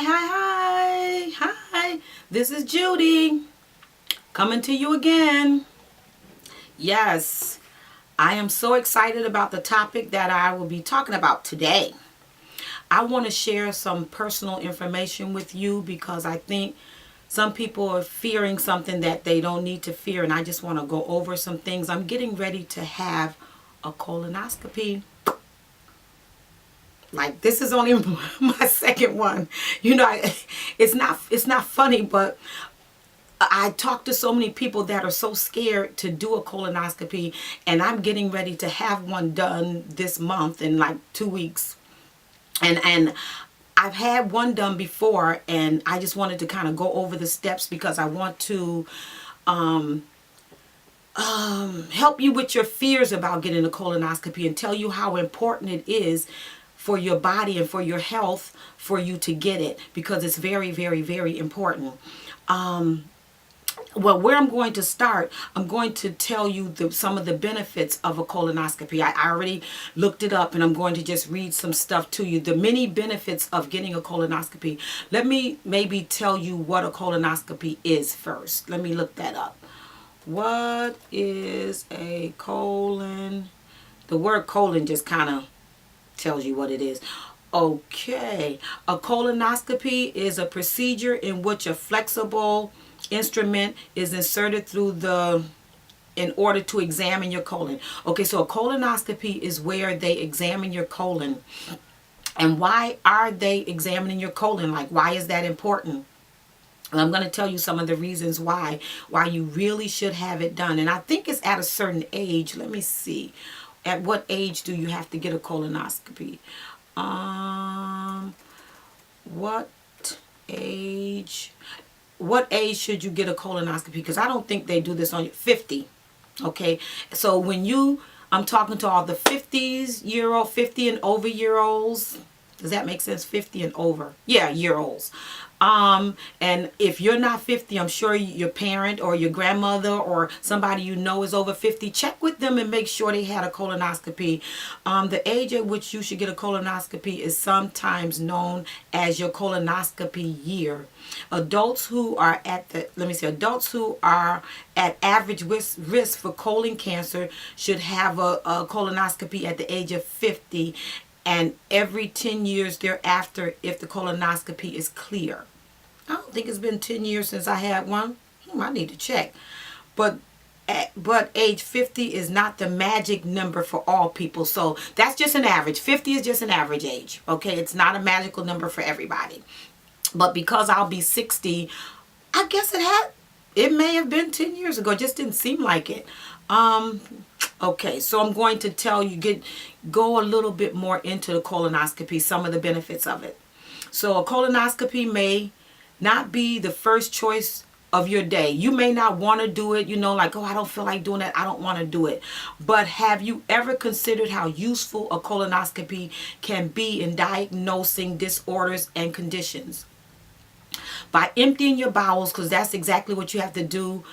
Hi. This is Judy coming to you again. Yes, I am so excited about the topic that I will be talking about today. I want to share some personal information with you because I think some people are fearing something that they don't need to fear, and I just want to go over some things. I'm getting ready to have a colonoscopy. Like, this is only my second one. It's not funny, but I talk to so many people that are so scared to do a colonoscopy, and I'm getting ready to have one done this month in like 2 weeks. And I've had one done before, and I just wanted to kind of go over the steps because I want to help you with your fears about getting a colonoscopy and tell you how important it is for your body and for your health for you to get it, because it's very, very, very important. Well, where I'm going to start, I'm going to tell you some of the benefits of a colonoscopy. I already looked it up, and I'm going to just read some stuff to you. The many benefits of getting a colonoscopy. Let me maybe tell you what a colonoscopy is first. Let me look that up. What is a colon? The word colon just kind of tells you what it is. Okay, a colonoscopy is a procedure in which a flexible instrument is inserted in order to examine your colon. Okay, so a colonoscopy is where they examine your colon. And why are they examining your colon? Like, why is that important? And I'm going to tell you some of the reasons why you really should have it done. And I think it's at a certain age. Let me see. At what age do you have to get a colonoscopy? What age should you get a colonoscopy? Because I don't think they do this on 50. Okay, so I'm talking to all the 50 and over year olds. Does that make sense? 50 and over. Yeah, year olds. And if you're not 50, I'm sure your parent or your grandmother or somebody you know is over 50. Check with them and make sure they had a colonoscopy. The age at which you should get a colonoscopy is sometimes known as your colonoscopy year. Adults who are at average risk for colon cancer should have a colonoscopy at the age of 50. And every 10 years thereafter, if the colonoscopy is clear. I don't think it's been 10 years since I had one. I need to check. But age 50 is not the magic number for all people. So that's just an average. 50 is just an average age. Okay, it's not a magical number for everybody. But because I'll be 60, I guess it may have been 10 years ago. It just didn't seem like it. Okay, so I'm going to tell you, go a little bit more into the colonoscopy, some of the benefits of it. So a colonoscopy may not be the first choice of your day. You may not want to do it, like, oh, I don't feel like doing that. I don't want to do it. But have you ever considered how useful a colonoscopy can be in diagnosing disorders and conditions? By emptying your bowels, because that's exactly what you have to do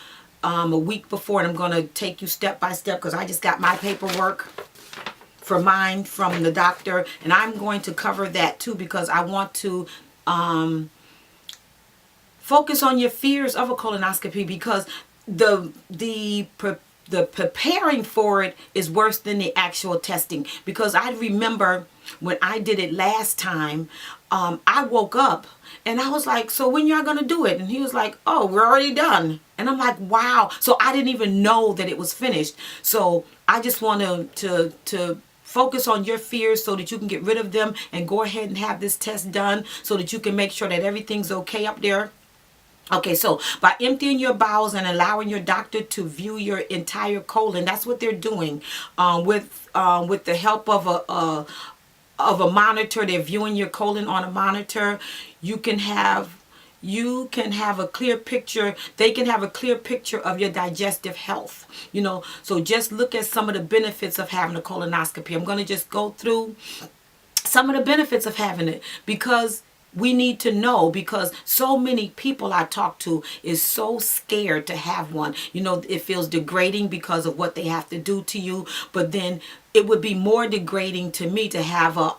a week before, and I'm going to take you step by step because I just got my paperwork for mine from the doctor, and I'm going to cover that too because I want to focus on your fears of a colonoscopy, because the preparing for it is worse than the actual testing. Because I remember when I did it last time, I woke up and I was like, so when y'all gonna do it? And he was like, oh, we're already done. And I'm like, wow. So I didn't even know that it was finished. So I just want to focus on your fears so that you can get rid of them and go ahead and have this test done so that you can make sure that everything's okay up there. Okay, so by emptying your bowels and allowing your doctor to view your entire colon, that's what they're doing with the help of a monitor. They're viewing your colon on a monitor. You can have a clear picture. They can have a clear picture of your digestive health. So just look at some of the benefits of having a colonoscopy. I'm going to just go through some of the benefits of having it, because we need to know, because so many people I talk to is so scared to have one. It feels degrading because of what they have to do to you. But then it would be more degrading to me to have a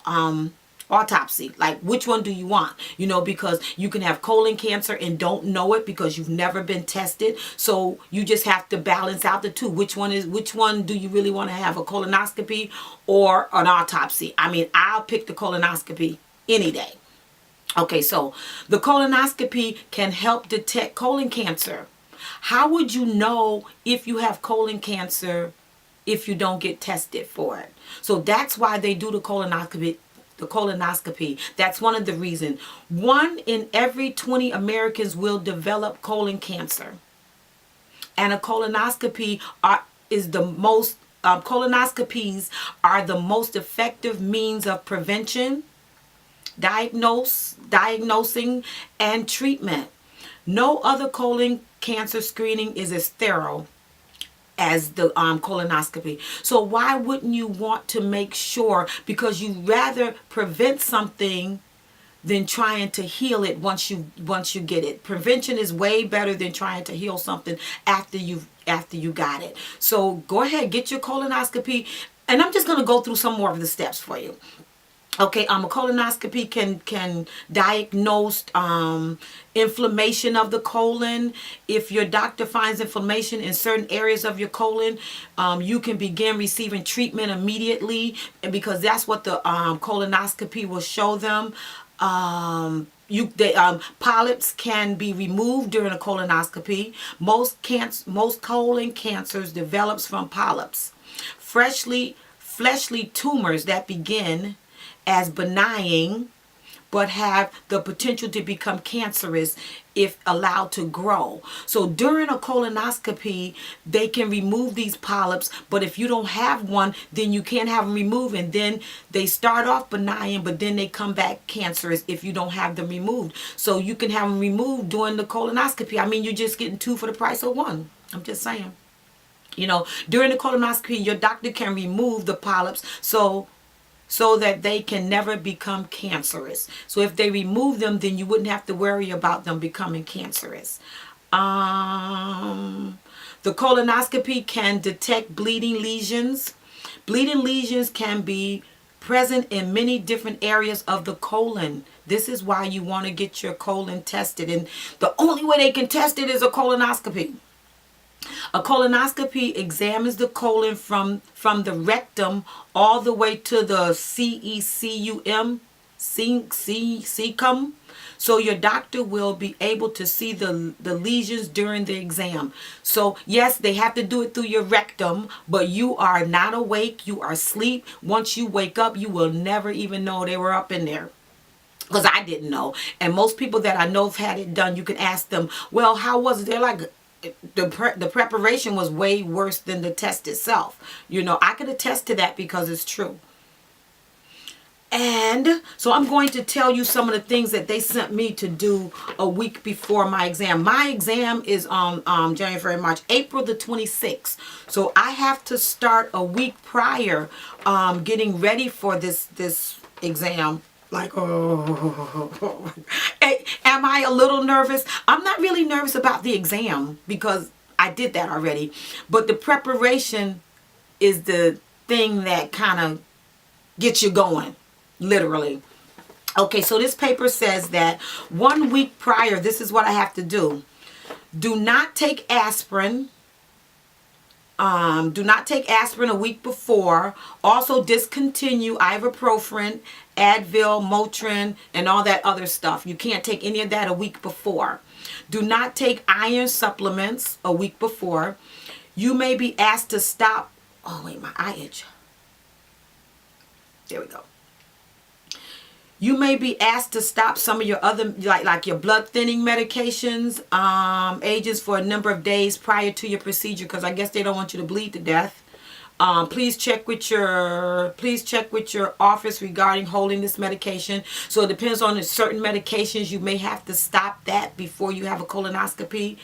Autopsy. Like, which one do you want? You know, because you can have colon cancer and don't know it because you've never been tested. So you just have to balance out the two. Which one do you really want to have, a colonoscopy or an autopsy? I mean, I'll pick the colonoscopy any day. Okay, so the colonoscopy can help detect colon cancer. How would you know if you have colon cancer if you don't get tested for it? So that's why they do the colonoscopy. That's one of the reasons. 1 in every 20 Americans will develop colon cancer. And a colonoscopy colonoscopies are the most effective means of prevention, diagnosing, and treatment. No other colon cancer screening is as thorough as the colonoscopy. So why wouldn't you want to make sure? Because you rather prevent something than trying to heal it once you get it. Prevention is way better than trying to heal something after you got it. So go ahead, get your colonoscopy, and I'm just going to go through some more of the steps for you. Okay, a colonoscopy can diagnose inflammation of the colon. If your doctor finds inflammation in certain areas of your colon, you can begin receiving treatment immediately, and because that's what the colonoscopy will show them. Polyps can be removed during a colonoscopy. Most colon cancers develops from polyps. Fleshly tumors that begin as benign but have the potential to become cancerous if allowed to grow. So during a colonoscopy, they can remove these polyps, but if you don't have one, then you can't have them removed, and then they start off benign, but then they come back cancerous if you don't have them removed. So you can have them removed during the colonoscopy. I mean, you're just getting 2 for the price of 1. I'm just saying. You know, during the colonoscopy, your doctor can remove the polyps so that they can never become cancerous. So if they remove them, then you wouldn't have to worry about them becoming cancerous. The colonoscopy can detect bleeding lesions. Bleeding lesions can be present in many different areas of the colon. This is why you want to get your colon tested. And the only way they can test it is a colonoscopy. A colonoscopy examines the colon from the rectum all the way to the cecum. So your doctor will be able to see the lesions during the exam. So yes, they have to do it through your rectum, but you are not awake, you are asleep. Once you wake up, you will never even know they were up in there. Because I didn't know. And most people that I know have had it done, you can ask them, well, how was it? They're like, the preparation was way worse than the test itself. You know, I can attest to that because it's true. And so I'm going to tell you some of the things that they sent me to do a week before my exam. My exam is on January, February, March, April the 26th. So I have to start a week prior getting ready for this exam. Like, oh, am I a little nervous? I'm not really nervous about the exam because I did that already. But the preparation is the thing that kind of gets you going, literally. Okay, so this paper says that 1 week prior, this is what I have to do. Do not take aspirin. Do not take aspirin a week before. Also discontinue ibuprofen, Advil, Motrin, and all that other stuff. You can't take any of that a week before. Do not take iron supplements a week before. You may be asked to stop. Oh, wait, my eye itch. There we go. You may be asked to stop some of your other, like your blood thinning medications, agents for a number of days prior to your procedure, because I guess they don't want you to bleed to death. Please check with your office regarding holding this medication. So it depends on certain medications. You may have to stop that before you have a colonoscopy.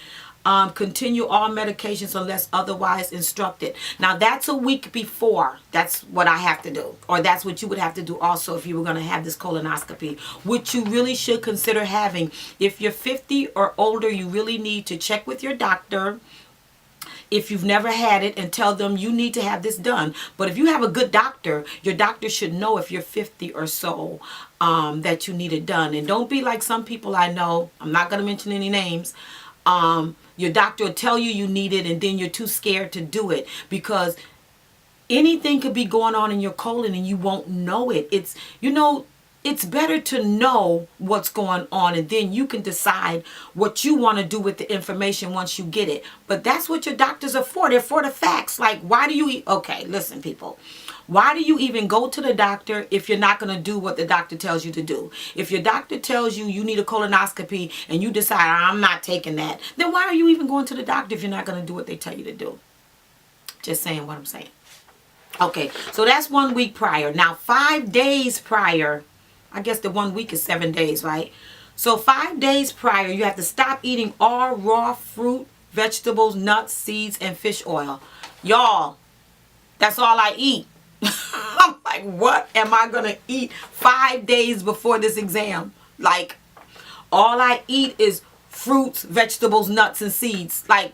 Continue all medications unless otherwise instructed. Now that's a week before. That's what I have to do, or that's what you would have to do also if you were going to have this colonoscopy, which you really should consider having. If you're 50 or older, you really need to check with your doctor. if you've never had it, and tell them you need to have this done. But if you have a good doctor, your doctor should know if you're 50 or so that you need it done. And don't be like some people I know. I'm not going to mention any names. Your doctor will tell you you need it, and then you're too scared to do it, because anything could be going on in your colon and you won't know it. It's, you know, it's better to know what's going on, and then you can decide what you want to do with the information once you get it. But that's what your doctors are for. They're for the facts. Like, why do you, okay, listen, people. Why do you even go to the doctor if you're not going to do what the doctor tells you to do? If your doctor tells you you need a colonoscopy and you decide, I'm not taking that, then why are you even going to the doctor if you're not going to do what they tell you to do? Just saying what I'm saying. Okay, so that's 1 week prior. Now, 5 days prior, I guess the 1 week is 7 days, right? So 5 days prior, you have to stop eating all raw fruit, vegetables, nuts, seeds, and fish oil. Y'all, that's all I eat. I'm like, what am I going to eat 5 days before this exam? Like, all I eat is fruits, vegetables, nuts, and seeds. Like,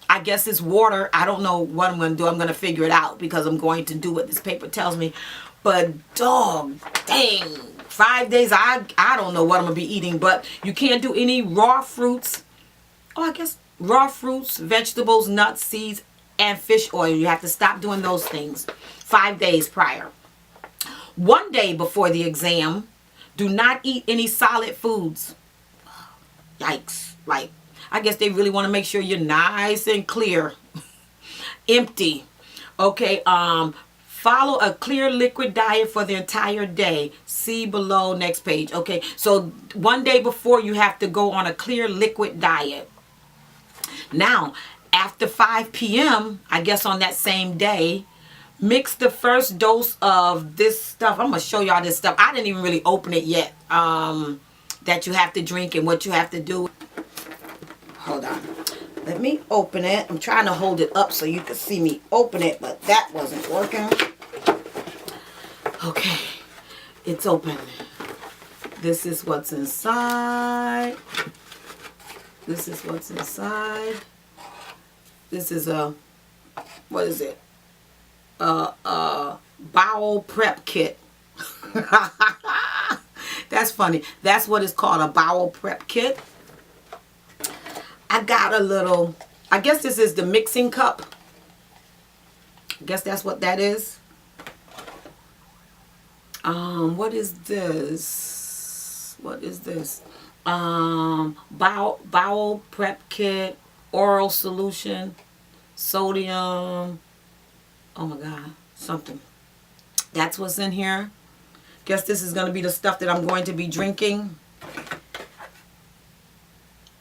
I guess it's water. I don't know what I'm going to do. I'm going to figure it out, because I'm going to do what this paper tells me. But dog, dang, 5 days, I don't know what I'm going to be eating. But you can't do any raw fruits. Oh, I guess raw fruits, vegetables, nuts, seeds, and fish oil. You have to stop doing those things 5 days prior. 1 day before the exam, do not eat any solid foods. Yikes. Like, I guess they really want to make sure you're nice and clear. Empty. Okay, follow a clear liquid diet for the entire day. See below, next page. Okay, so 1 day before, you have to go on a clear liquid diet. Now, after 5 p.m., I guess on that same day, mix the first dose of this stuff. I'm going to show y'all this stuff. I didn't even really open it yet. That you have to drink and what you have to do. Hold on. Let me open it. I'm trying to hold it up so you can see me open it, but that wasn't working. Okay. It's open. This is what's inside. This is what's inside. This is a, what is it? Bowel prep kit. That's funny. That's what it's called, a bowel prep kit. I got a little, I guess this is the mixing cup. I guess that's what that is. What is this? What is this? Bowel prep kit, oral solution, sodium. Oh my God, something. That's what's in here. Guess this is going to be the stuff that I'm going to be drinking.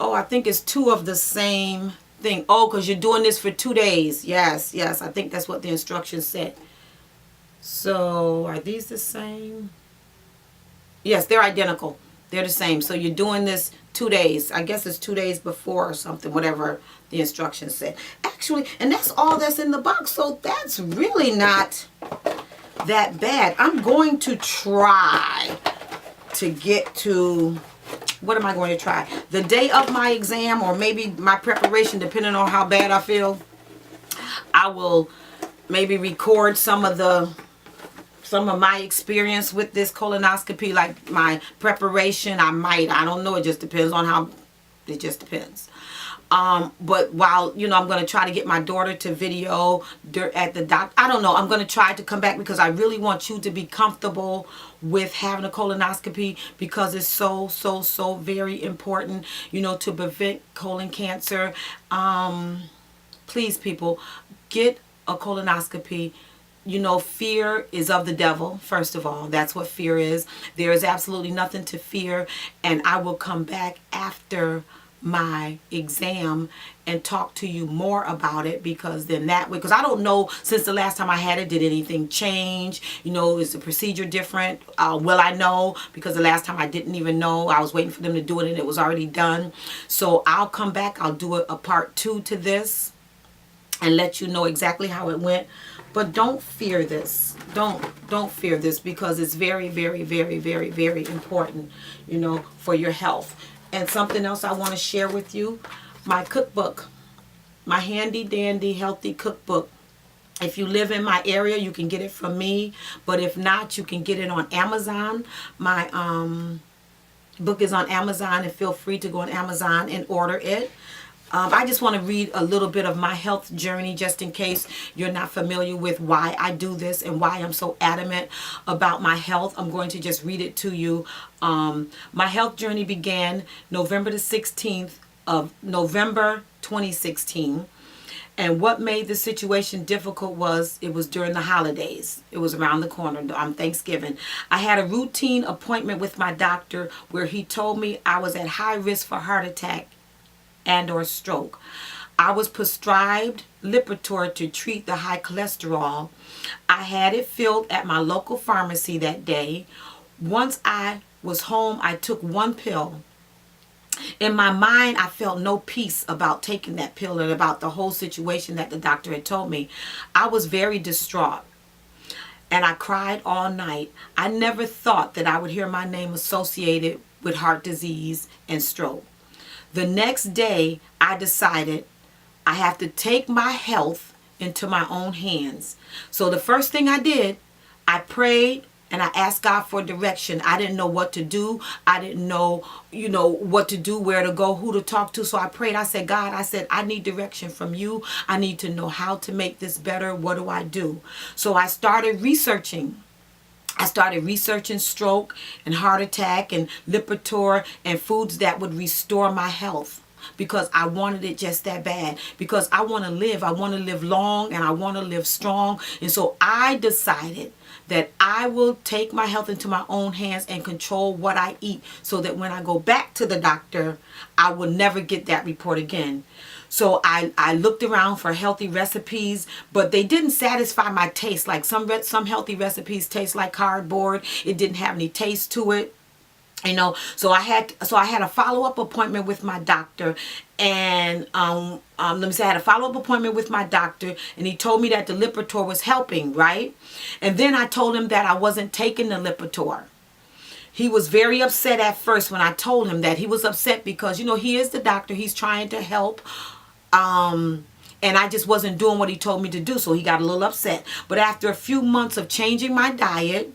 Oh, I think it's 2 of the same thing. Oh, because you're doing this for 2 days. Yes, yes. I think that's what the instructions said. So, are these the same? Yes, they're identical. They're the same. So, you're doing this 2 days. I guess it's 2 days before or something, whatever the instructions said. Actually, and that's all that's in the box. So, that's really not that bad. I'm going to try to get to... What am I going to try? The day of my exam, or maybe my preparation, depending on how bad I feel. I will maybe record some of my experience with this colonoscopy, like my preparation. I might. I don't know. It just depends on how. It just depends. But while, you know, I'm going to try to get my daughter to video at the doctor. I don't know. I'm going to try to come back, because I really want you to be comfortable with having a colonoscopy, because it's so, so, so very important, you know, to prevent colon cancer. Please, people, get a colonoscopy. You know, fear is of the devil, first of all. That's what fear is. There is absolutely nothing to fear. And I will come back after my exam and talk to you more about it, because then that way, because I don't know, since the last time I had it, did anything change? You know, is the procedure different? Will I know? Because the last time I didn't even know. I was waiting for them to do it and it was already done. So I'll come back. I'll do a part 2 to this and let you know exactly how it went. But don't fear this. Don't fear this, because it's very, very, very, very, very important, you know, for your health. And something else I want to share with you, my cookbook. my handy dandy healthy cookbook. If you live in my area, you can get it from me. But if not, you can get it on Amazon. My book is on Amazon, and feel free to go on Amazon and order it. I just want to read a little bit of my health journey, just in case you're not familiar with why I do this and why I'm so adamant about my health. I'm going to just read it to you. My health journey began November the 16th of November 2016. And what made the situation difficult was it was during the holidays. It was around the corner on Thanksgiving. I had a routine appointment with my doctor where he told me I was at high risk for heart attack and or stroke. I was prescribed Lipitor to treat the high cholesterol. I had it filled at my local pharmacy that day. Once I was home, I took one pill. In my mind, I felt no peace about taking that pill and about the whole situation that the doctor had told me. I was very distraught, and I cried all night. I never thought that I would hear my name associated with heart disease and stroke. The next day, I decided I have to take my health into my own hands. So the first thing I did, I prayed and I asked God for direction. I didn't know what to do. I didn't know, what to do, where to go, who to talk to. So I prayed. I said, God, I need direction from you. I need to know how to make this better. What do I do? So I started researching. Stroke and heart attack and Lipitor and foods that would restore my health, because I wanted it just that bad, because I want to live. I want to live long and I want to live strong. And so I decided that I will take my health into my own hands and control what I eat, so that when I go back to the doctor, I will never get that report again. So I looked around for healthy recipes, but they didn't satisfy my taste. Like some healthy recipes taste like cardboard. It didn't have any taste to it. So I had a follow-up appointment with my doctor, and I had a follow-up appointment with my doctor, and he told me that the Lipitor was helping, right? And then I told him that I wasn't taking the Lipitor. He was very upset at first when I told him that. He was upset because, he is the doctor. He's trying to help. And I just wasn't doing what he told me to do, so he got a little upset. But after a few months of changing my diet,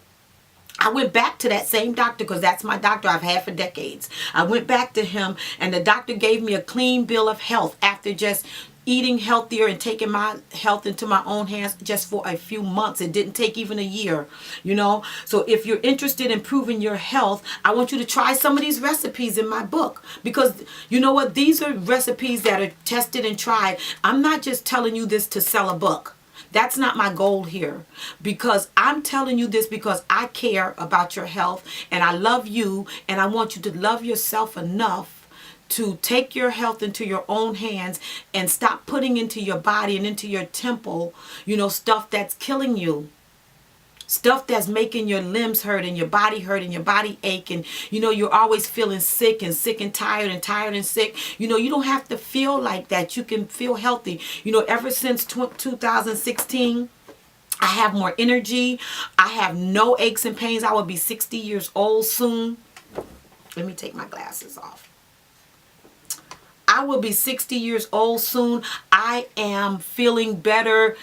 I went back to that same doctor, because that's my doctor I've had for decades. I went back to him, and the doctor gave me a clean bill of health after just eating healthier and taking my health into my own hands just for a few months. It didn't take even a year, So if you're interested in improving your health, I want you to try some of these recipes in my book, because you know what? These are recipes that are tested and tried. I'm not just telling you this to sell a book. That's not my goal here, because I'm telling you this because I care about your health, and I love you, and I want you to love yourself enough to take your health into your own hands and stop putting into your body and into your temple, stuff that's killing you. Stuff that's making your limbs hurt and your body ache, and you're always feeling sick and tired and sick. You don't have to feel like that. You can feel healthy. Ever since 2016, I have more energy. I have no aches and pains. I will be 60 years old soon. Let me take my glasses off. I will be 60 years old soon. I am feeling better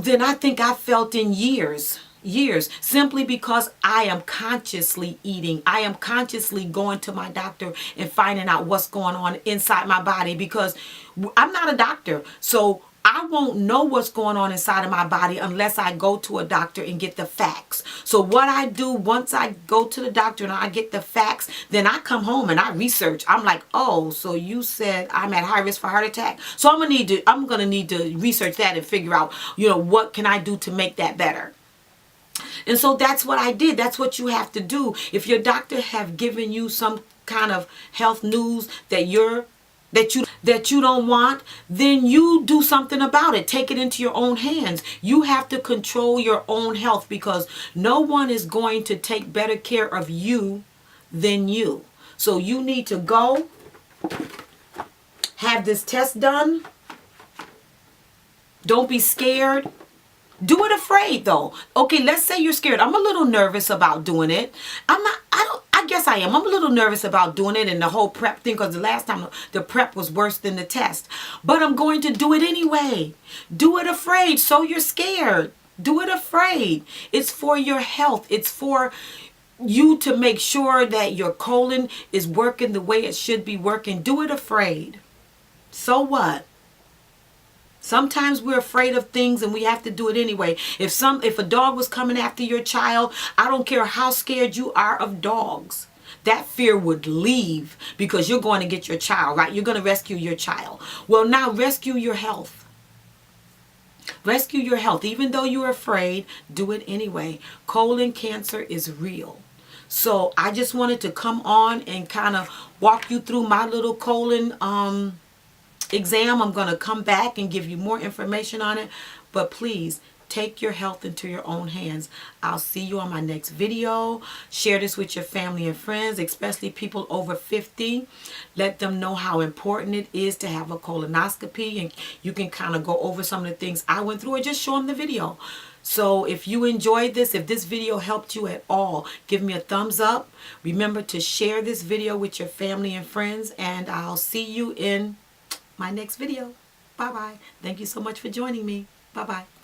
than I think I felt in years, simply because I am consciously eating. I am consciously going to my doctor and finding out what's going on inside my body, because I'm not a doctor. So I won't know what's going on inside of my body unless I go to a doctor and get the facts. So what I do once I go to the doctor and I get the facts, then I come home and I research. I'm like, oh, so you said I'm at high risk for heart attack. So I'm gonna need to research that and figure out, what can I do to make that better. And so that's what I did. That's what you have to do. If your doctor have given you some kind of health news that you don't want, then you do something about it. Take it into your own hands. You have to control your own health, because no one is going to take better care of you than you. So you need to go have this test done. Don't be scared. Do it afraid though. Okay, let's say you're scared. I'm a little nervous about doing it. I I guess I am. I'm a little nervous about doing it and the whole prep thing, because the last time the prep was worse than the test. But I'm going to do it anyway. Do it afraid, so you're scared. Do it afraid. It's for your health. It's for you to make sure that your colon is working the way it should be working. Do it afraid. So what? Sometimes we're afraid of things and we have to do it anyway. If a dog was coming after your child, I don't care how scared you are of dogs. That fear would leave because you're going to get your child, right? You're going to rescue your child. Well, now rescue your health. Rescue your health. Even though you're afraid, do it anyway. Colon cancer is real. So I just wanted to come on and kind of walk you through my little colon exam. I'm going to come back and give you more information on it. But please, take your health into your own hands. I'll see you on my next video. Share this with your family and friends, especially people over 50. Let them know how important it is to have a colonoscopy. And you can kind of go over some of the things I went through or just show them the video. So if you enjoyed this, if this video helped you at all, give me a thumbs up. Remember to share this video with your family and friends. And I'll see you in my next video. Bye-bye. Thank you so much for joining me. Bye-bye.